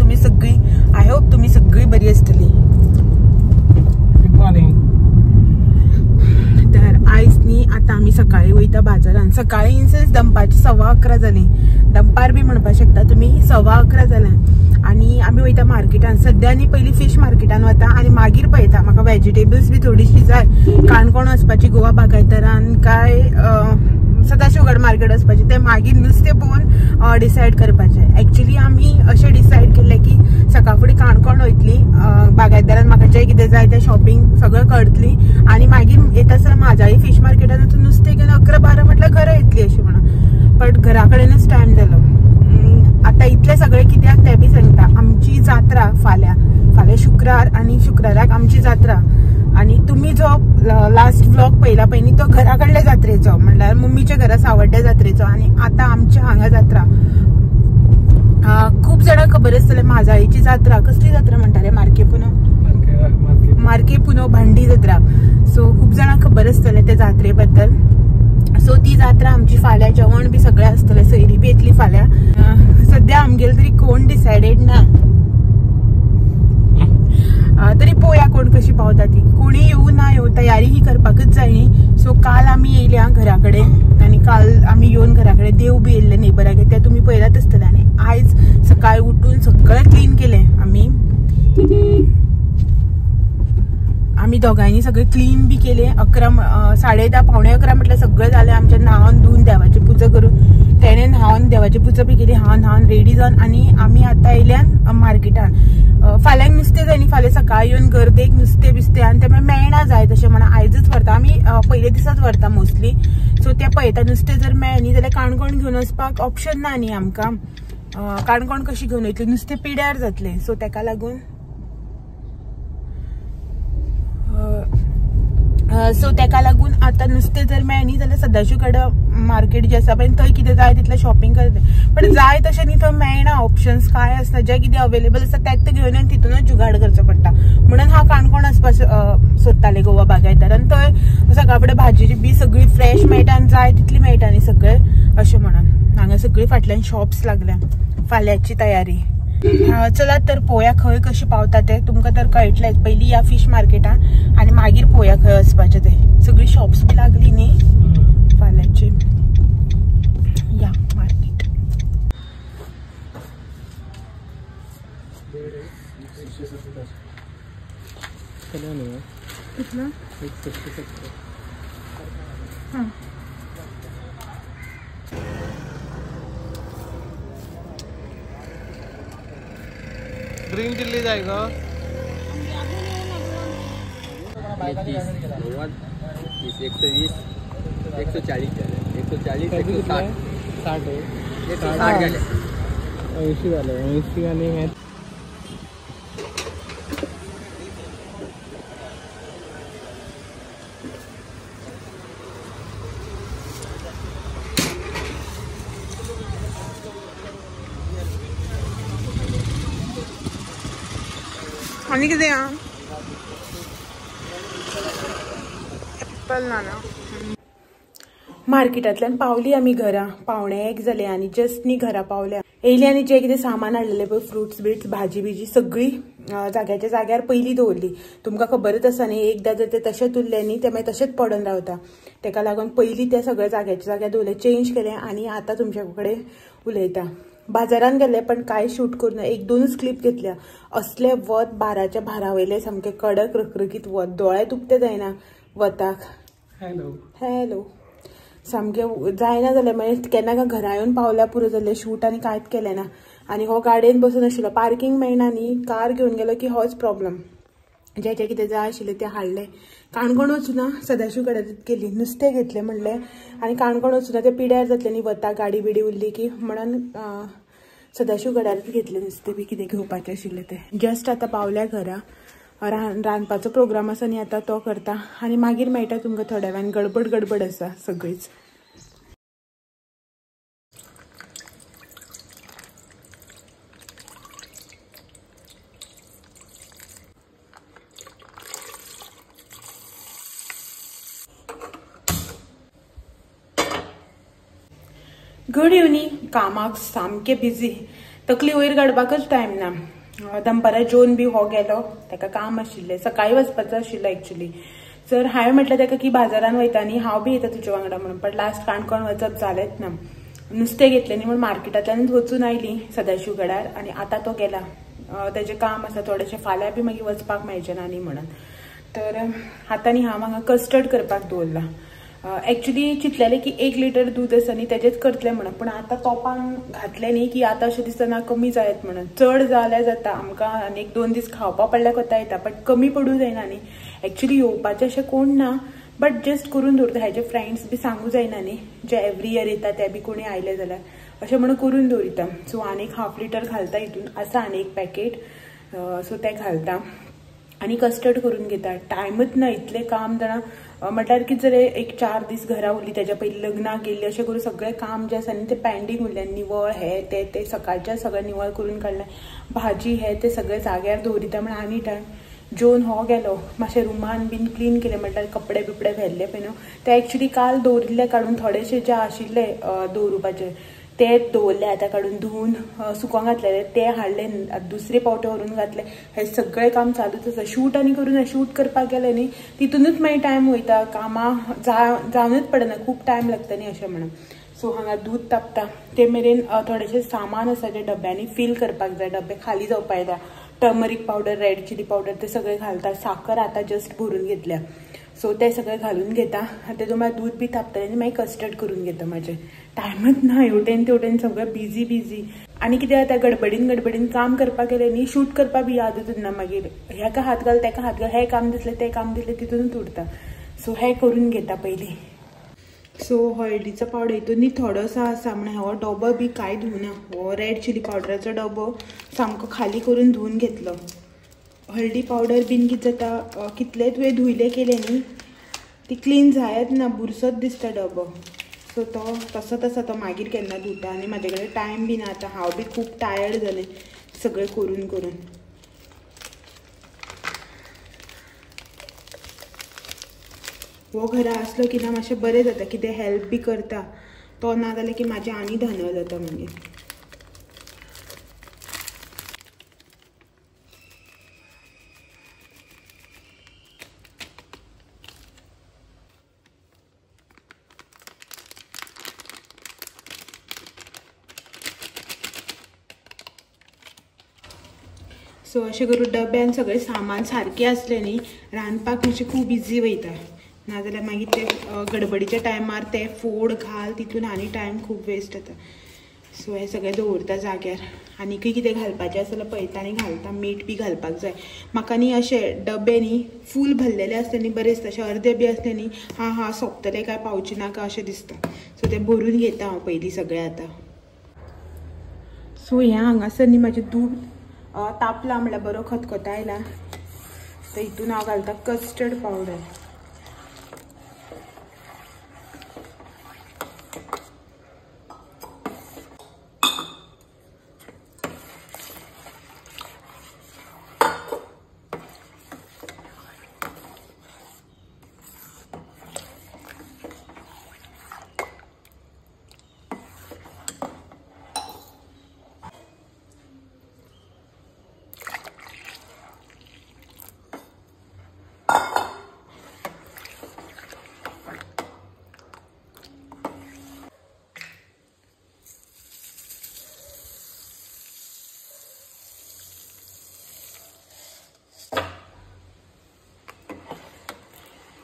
तुम्ही सगळी. I hope तुम्ही सगळी बरी असतली. Good morning. तर आयज न्ही आता आम्ही सकाळी वयता बाजारात. सकाळी इन्सेन्स दनपारची 11:15 जाली. दनपार बी म्हणपाक शकता तुम्ही. 11:15 जाल्या आणि आम्ही वयता मार्केटान. सध्या न्ही पयली फिश मार्केटान वता आणि मागीर पळयता म्हाका व्हेजिटेबल्स बी थोडीशी जाय. काणकोण वचपाची गोवा बागायतदारान काय सदाशिवगड मार्केट वचपाची ते मागीर नुस्तें पळोवन डिसायड करपाचे. एक्चुअली आमी अशें डिसायड केल्लें की सकाळ फुडें काणकोण वयतली. बागायतदारान म्हाका जें कितें जाय तें शॉपिंग सगळें करतली आणि मागीर येता आसतना म्हाज्याय फिश मार्केटान वचून नुस्तें घेवन 11-12 म्हटल्यार घरा येतली अशें म्हणून. बट घरा कडेनच टायम जालो. आता इतले सगळे कित्याक ते बी सांगता. आमची जात्रा फाल्यां शुक्रार आणि शुक्राराक आमची जात्रा. आणि तुम्ही जो लास्ट व्लॉग पहिला पयली तो घरा कडल्या जात्रेचो म्हणल्यार मम्मीच्या घरा सावड्ड्या जात्रेचो. आणि आता आमच्या हांगा जात्रा. खूप जाणांक खबर आसतलें म्हाजाळीची जात्रा. कसली जात्रा म्हणटाले? मार्के पुनो भांडी जात्रा. सो खूप जाणांक खबर आसतलें त्या जात्रे बद्दल. सो ती जात्रा आमची फाल्यां. जेवण बी सगळें आसतलें. सयरी बी येतली फाल्यां. सध्या आमगेर तरी कोण डिसायडेड ना. तरी पळोवया कोण कशी पावता ती. कोणी येऊ ना येऊ तयारी ही करपाकच जाय न्ही. सो काल आमी येयल्या घरा कडेन आणि काल आमी येवन घरा कडेन देव बी येयल्ले नेबराक. ते तुमी पळयलात आसतलें. आणि आयज सकाळी उठून सगळें क्लीन केलें आमी दोगांयनी सगळें क्लीन बी केलें. 10:30 पावणे 11 म्हटल्यार सगळें जालें आमचें. न्हावन धुवन देवाची पुजा करून तेणें न्हावन देवाची पुजा बी केली. न्हावन रेडी जावन आणि आमी आतां येयल्यान मार्केटान. फाल्यां नुस्तें जाय न्ही. फाल्यां सकाळी येवन गर्देक नुस्तें बिस्तें आनी तें मेळना जाय तशें म्हणून आयजच व्हरता आमी. पयले दिसाच व्हरता मोस्टली. सो तें पळयता नुस्तें जर मेळ्ळें न्ही जाल्यार काणकोण घेवन वचपाक ऑप्शन ना न्ही आमकां. काणकोण कशी घेवन वयतली? नुस्तें पिड्यार जातलें. सो तेका लागून आता नुस्तें जर मेळ्ळें न्ही जाल्यार सदाशिवगड मार्केट जे आसा पळय थंय कितें जाय तितलें शॉपिंग करता. पण जाय तशें न्ही थंय मेळना. ऑप्शन्स काय आसता जें कितें अवेलेबल आसता तेच घेवन येवन तितूनच जुगाड करचो पडटा. म्हणून हांव काणकोण वचपाक सोदतालें गोवा बागायतदारान. थंय सकाळ फुडें भाजी बी सगळी फ्रेश मेळटा आनी जाय तितली मेळटा न्ही सगळें अशें म्हणून. हांगा सगळी फाटल्यान शॉप्स लागल्या. फाल्यांची तयारी. चला तर पळोवया खंय कशी पावता ते. तुमकां तर कळटलें. पयलीं या फिश मार्केटान आणि मागीर पळोवया खंय वचपाचें ते. सगळी शॉप्स बी लागली न्ही फाल्यांची. या मार्केट. ग्रीन चिल्ली जाएगा 120 120 140 140 160 160 झाले 80 झाले 80 आणि हे आणि कितें एप्पल ना. मार्केटांतल्यान पावली आमी घरा. 1:45 जाले आणि जस्ट न्ही घरा पावल्या. येयली आणि जे कितें सामान हाडलेलें पळय फ्रुट्स बिट्स भाजी बिजी सगळी जाग्याच्या जाग्यार पयलीं दवरली. तुमकां खबरच आसा न्ही एकदां जर ते तशेंच उरलें न्ही ते मागीर तशेंच पडून रावता. तेका लागून पयलीं ते सगळे जाग्याच्या जाग्यार दवरले. चेंज केलें आणि आतां तुमचे कडेन उलयता. बाजारान गेले पण काय शूट करून 1-2च क्लिप घेतल्या. असले वत 12च्या भारा वयले सामके कडक रखरखीत वत. दोळे तुपते जायना वताक. हॅलो सामके जायना जालें. मागीर केन्ना काय घरा येवन पावल्या पुरो जालें. शूट आनी कांयच केलें ना. आनी हो गाडयेन बसून आशिल्लो. पार्किंग मेळना न्ही. कार घेवन गेलो की होच प्रॉब्लम. जें कितें जाय आशिल्लें तें हाडलें. काणकोण वचूना सदाशिवगडात गेली. नुस्तें घेतलें म्हणलें आनी काणकोण वचूना तें पिड्यार जातलें न्ही वता गाडी बिडी उरली की म्हणून सदाशिवगडात घेतलें नुस्तें बी कितें घेवपाचें आशिल्लें तें. जस्ट आतां पावल्या घरा. रांदपाचो प्रोग्राम आसा न्ही आतां तो करता आनी मागीर मेळटा तुमकां थोड्या वेळान. गडबड आसा सगळीच. Good evening. कामाक सामके बिजी. तकली वयर काडपाकच टायम ना. दनपारां जेवन बी हो गेलो, ताका काम आशिल्लें, सकाळीं वचपाचो आशिल्लो एक्चुअली. सर हांवें म्हटलें ताका की बाजारान वयता न्ही, हांव बी येता तुज्या वांगडा म्हणून. पण लास्ट काणकोण वचप जालेंच ना. नुस्तें घेतलें न्ही म्हूण मार्केटांतल्यानूच वचून आयली सदाशिवगडार, आनी आतां तो गेला. तेजें काम आसा थोडेशें, फाल्यां बी मागीर वचपाक मेळचें ना न्ही म्हणून. तर आतां न्ही हांव हांगा कस्टर्ड करपाक दवरला. एक्चुअली चिंतलेलें की 1 लिटर दूद आसा न्ही तेजेंच करतलें म्हणून, पूण आतां तोपान घातलें न्ही की आतां अशें दिसता ना कमी जायत म्हणून. चड जाल्यार जाता, आमकां आनी 1-2 दीस खावपा पडल्यार कोता येता, बट कमी पडूं जायना न्ही. एक्चुअली येवपाचें अशें कोण ना, बट जस्ट करून दवरता. हेजे फ्रेंड्स बी सांगू जायना न्ही, जे एवरी इयर येता ते बी कोणी आयले जाल्यार अशें म्हणून करून दवरिता. सो आनी 1/2 लिटर घालता हितून, आसा आनी 1 पॅकेट, सो तें घालता आनी कस्टर्ड करून घेता. टायमूच ना, इतलें काम जाणा. म्हटल्यार कितें जालें, एक 4 दीस घरा उरली, तेज्या पयलीं लग्नाक गेल्ली, अशें करून सगळें काम जें आसा न्ही तें पेंडींग उरलें. निवळ हें तें सकाळचें सगळें निवळ करून काडलें. भाजी हें तें सगळें जाग्यार दवरिता म्हण आनी टायम. जेवन हो गेलो, मातशें रुमान बीन क्लीन केलें, म्हटल्यार कपडे बिपडे व्हेल्ले पळय न्हू ते एक्चुअली काल दवरिल्ले काडून, थोडेशे जे आशिल्ले दवरुपाचे ते दवरले, आतां काडून धुवन सुकोवंक घातलेले, ते हाडले, दुसरे पावटे व्हरून घातले. हें सगळें काम चालूच आसा. शूट आनी करून शूट करपाक गेलें न्ही तितूनच मागीर टायम वयता, कामां जावनूच पडना, खूब टायम लागता न्ही अशें म्हणून. सो हांगा दूद तापता, ते मेरेन थोडेशें सामान आसा जे डब्यांनी फील करपाक जाय, डबे खाली जावपा येता. Turmeric powder, red chilli powder ते सगळें घालता. साखर आतां जस्ट भरून घेतल्या, सो ते सगळें घालून घेता. तेतून मागीर दूध बी तापतलें आनी मागीर कस्टर्ड करून घेता. म्हाजें टायमूच ना, हेवटेन तेवटेन सगळें बिजी. आनी कितें जाता, गडबडीन काम करपाक गेलें न्ही, शूट करपाक बी यादूच उरना. मागीर हेका हात घाल, तेका हात घाल, हें काम दिसलें तें काम दिसलें, तितूनच उरता. सो हें करून घेता पयलीं. सो हळदीचो पावडर हितून न्ही थोडोसो आसा, म्हण हो डबो बी कांय धुवना. हो रेड चिली पावडराचो डबो सामको खाली करून धुवन घेतलो. हळदी पावडर बीन कितें जाता, कितले तुवें धुयले केले न्ही ती क्लीन जायत ना, बुरसोच दिसता डबो. सो तो तसो तो मागीर केन्ना धुता. आनी म्हाजे कडेन टायम बी ना आतां, हांव बी खूब टायर्ड जालें सगळें करून. हो घरा आसलो की ना मातशें बरें जाता, कितें हेल्प बी करता. तो ना जाल्यार की म्हाजें आनी धानव जाता मागीर. सो अशें करून डब्यान सगळें सामान सारकें आसलें न्ही, रांदपाक मातशें खूब इजी वयता. नाजाल्यार मागीर ते गडबडीच्या टायमार ते फोड घाल, तितून आनी टायम खूब वेस्ट जाता. सो हें सगळें दवरता जाग्यार. आनीकय कितें घालपाचें आसल्यार पळयता आनी घालता. मीठ बी घालपाक जाय. म्हाका न्ही अशें डबे न्ही फूल भरलेले आसले न्ही बरें दिसता. अशें अर्दे बी असले न्ही हा सोंपतले काय पावचे नाका अशें दिसता. सो ते भरून घेता हांव पयलीं सगळें आतां. सो हें हांगासर न्ही म्हाजें दूद तापला, म्हळ्यार बरो खतखतायला. तर हितून हांव घालता कस्टर्ड पावडर.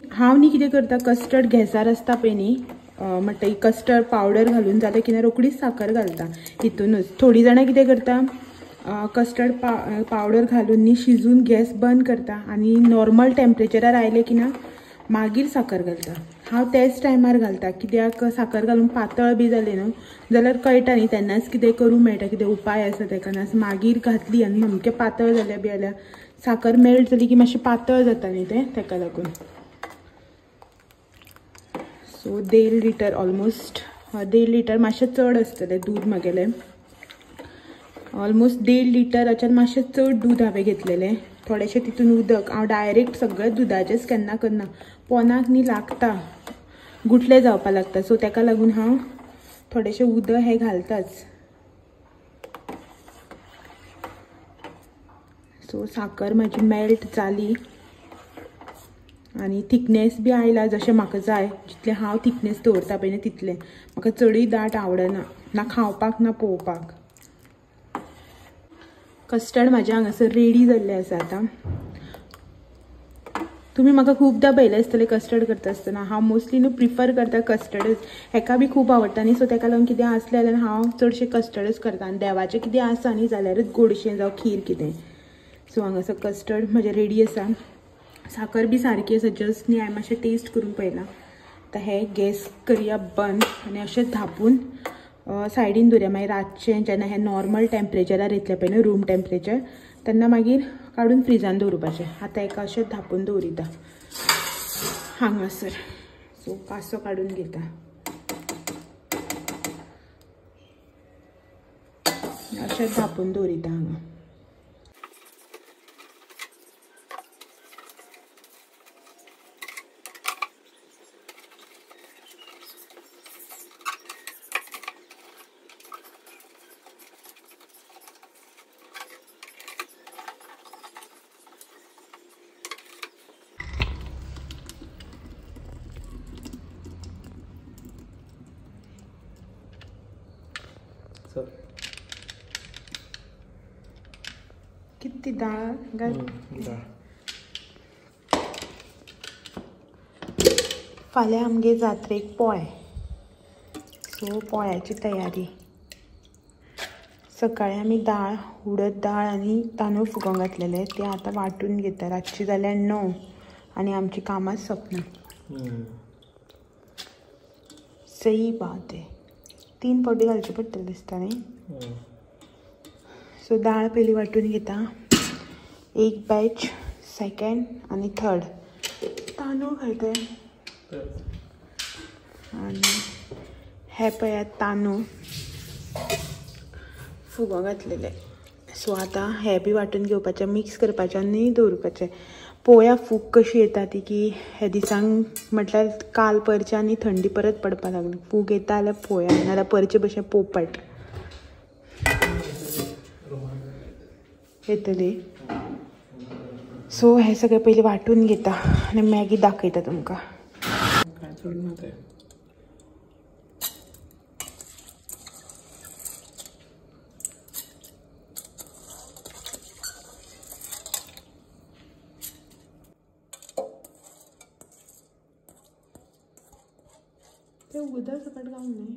हांव न्ही कितें करता, कस्टर्ड गॅसार आसता पळय न्ही, म्हणटा कस्टर्ड पावडर घालून जाल्यार कितें रोखडीच साखर घालता हितूनच. थोडी जाणां कितें करता, कस्टर्ड पावडर घालून न्ही शिजून गॅस बंद करता आनी नॉर्मल टेम्परेचरार आयले की ना मागीर साखर घालता. हांव त्याच टायमार घालता, कित्याक साखर घालून पातळ बी जालें न्हू जाल्यार कळटा न्ही, तेन्नाच कितें करूंक मेळटा, कितें उपाय आसा तेका. ना मागीर घातली आनी सामकें पातळ जालें बी जाल्यार साखर मेल्ट जाली की मातशें पातळ जाता न्ही तें, तेका लागून. सो 1.5 लिटर ऑलमोस्ट, 1.5 लिटर मातशें चड आसतलें दूद म्हागेलें. ऑलमोस्ट 1.5 लिटराच्यान मातशें चड दूद हांवें घेतलेलें. थोडेशें तितून उदक, हांव डायरेक्ट सगळें दुदाचेंच केन्ना करना, पोनाक न्ही लागता, गुठले जावपाक लागता. सो तेका लागून हांव थोडेशें उदक हें घालताच. सो साखर माझी मेल्ट जाली आणि थिकनेस बी आयला जशें म्हाका जाय, जितले हांव थिकनेस दवरता पळय न्ही तितलें. म्हाका चडूय दाट आवडना, ना खावपाक ना पळोवपाक. कस्टर्ड म्हाजें हांगासर रेडी जाल्लें आसा आतां. तुम्ही म्हाका खूबदां पळयलें आसतलें कस्टर्ड करता आसतना. हांव मोस्टली न्हू प्रिफर करता कस्टर्डच. हेका बी खूब आवडटा न्ही, सो तेका लागून कितें आसलें जाल्यार हांव चडशें कस्टर्डच करता. आनी देवाचें कितें आसा न्ही जाल्यारूच गोडशें जावं खीर कितें. सो हांगासर कस्टर्ड म्हजें रेडी आसा. साखर बी सारकी आसा, जस्ट न्ही हांवें मातशें टेस्ट करून पळयलां. आतां हे गॅस करया बंद आनी अशें धापून सायडीन दवरया. मागीर रातचें जेन्ना हें नॉर्मल टेम्परेचरार येतलें पळय न्हू, रूम टेम्परेचर, तेन्ना मागीर काडून फ्रिजान दवरपाचें. आतां एका अशें धापून दवरिता हांगासर. सो कासो काडून घेता. अशें धापून दवरिता हांगा. किती डाळ घाल. फाल्यां आमगे जात्रेक पोळे. सो पोळ्याची तयारी. सकाळीं आमी दाळ, उडद दाळ आनी तांदूळ फुगोवंक घातलेले, ते आतां वांटून घेता. रातची जाल्यार 9 आनी आमची कामांच सोंपना. सही बात आहे. 3 फावटी घालचे पडटले दिसता न्ही. सो दाळ पयलीं वांटून घेता. एक बॅच, सेकंड आनी थर्ड. तांदूळ घालता आनी हे पळयात तांदूळ फुगोवंक घातलेले. सो आतां हे बी वांटून घेवपाचें, मिक्स करपाचें आनी दवरपाचें. पळोवया फूग कशी येता ती, की हे दिसांक म्हटल्यार काल परचे आनी थंडी परत पडपाक लागली. फूग येता जाल्यार पळोवया, नाजाल्यार परचे भशेन पोपट येतली. सो हे सगळें पयलीं वांटून घेता आनी मागीर दाखयता तुमकां. ते उदक सकट गावूं न्ही.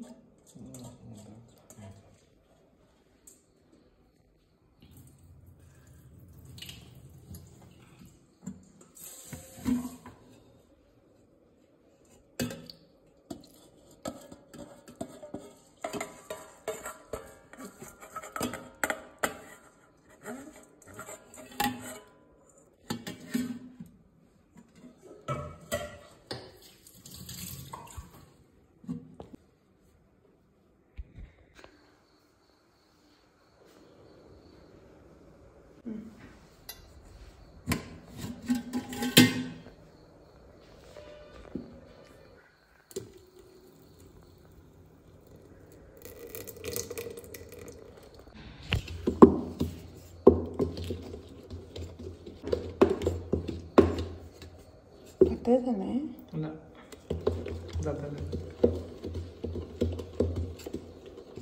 ते झालंय ना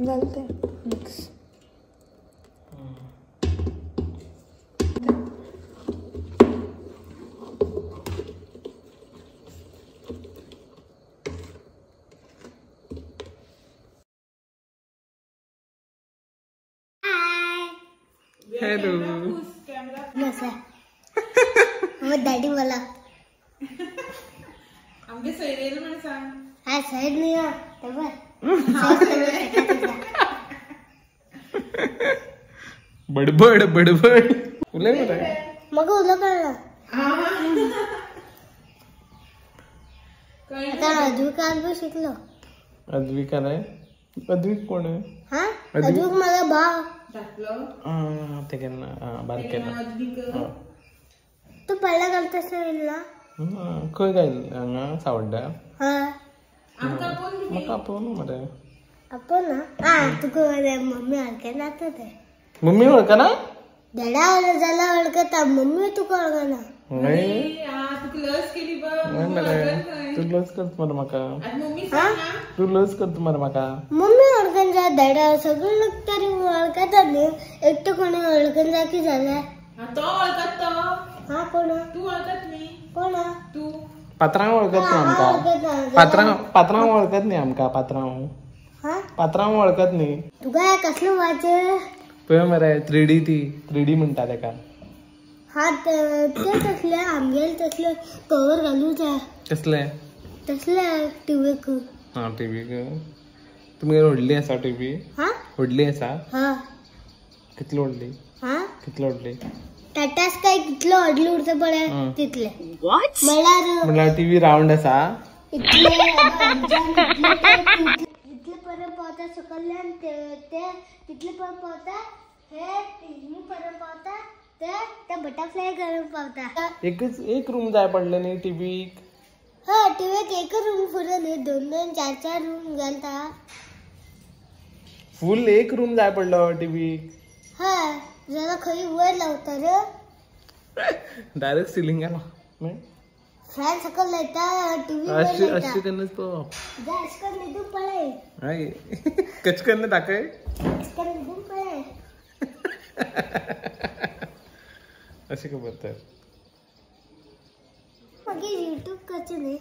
झालं ते मिक्स. हेलो डॅडी मला आमगे सैरेल म्हण सांग. हा सैर नाही बडबड बडबड उलय बरं. मग उलं कळलं. आता अद्विकाल पण शिकलो. अद्विक आलाय. अद्विक कोण आहे? हा अद्विक मला भाव. ते केन्ना बारकेला तू पहिला घालतस ना. खंय गायल हांगा सावड्डा. हा म्हाका आपोवन मरे. आपण ना हा तुका मम्मी हलक्या जाता ते. मम्मी वळखना. डॅडा झाला ओळखता मम्मी तुका ओळखना नाही तू लस केली बघ नाही मरे तू लस करत मरे म्हाका मम्मी सांग ना. तू लस करत मरे म्हाका मम्मी ओळखन जा डॅडा सगळं लोक तरी ओळखता न्ही एकटं कोणी ओळखन जा की झालं तो ओळखत तो हा कोण तू ओळखत नाही कोण तू पात्रांव ओळखत नाही आमका पात्रांव ओळखत नाही आमका पात्रांव हा पात्रांव ओळखत नाही तुका कसलं वाच पळय मरे 3D म्हणटा तेका हा ते तसले आमगेल तसले कवर घालूचा कसले तसले टीव्हीक हा टीव्ही तुमगे व्हडली आसा टीव्ही हा व्हडली आसा हा कितली व्हडली हा कितली व्हडली टाटास काय कितलं अडली उडतं पडे तिथले म्हणल्यार म्हणल्यार टीव्ही राऊंड आसा इतले पर्यंत पावता सकल्यान ते तितले पर्यंत पावता हे तिन्ही पर्यंत पावता ते बटरफ्लाय करून पावता एक रूम जाय पडले न्ही टीव्हीक हा टीव्हीक एक रूम फुरत न्ही 2-2 4-4 रूम घालता फुल एक रूम जाय पडलो टीव्हीक हा जरा खरी वर लावता रे डायरेक्ट सिलिंग आला फॅन सकल लायता टीव्ही वर लायता अशी करूनच तो गॅस कर निदून पळे हाय कच करने दाखय गॅस कर निदून पळे अशी खबर तर मगे YouTube कचे न्ही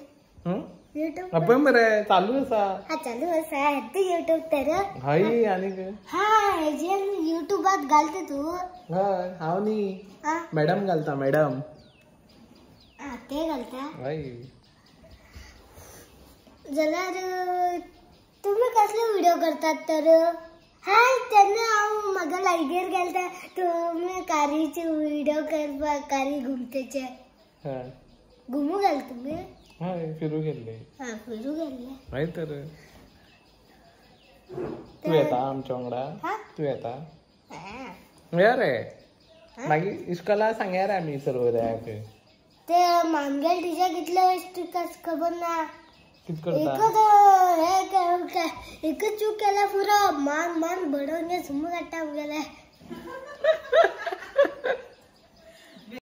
YouTube आपण मरे चालू आसा हा चालू असा ते YouTube तर हाय आणि हा जे YouTubeात घालते तू हय हांव न्ही हा मॅडम घालता मॅडम हा ते घालता हाय जाल्यार तुम्ही कसले व्हिडिओ करतात तर हाय तेन्ना हांव म्हाका लायगेर गेलता तुम्ही कारीचे व्हिडिओ करपा कारी घुमतेचे हय घुमू गेल तुम्ही हय फिरू गेल्ले हा फिरू गेल्ले हाय तर तू येता आमच्या वांगडा हा तू येता हा. या रे मागीर इश्कोला सांगया रे आमी सर्वऱ्याक ते मामगेल टिचर कितले स्टिकर्स खबर ना कित करता एकच चूक केला पुरो मान बडोवन सुमू काडटा गेले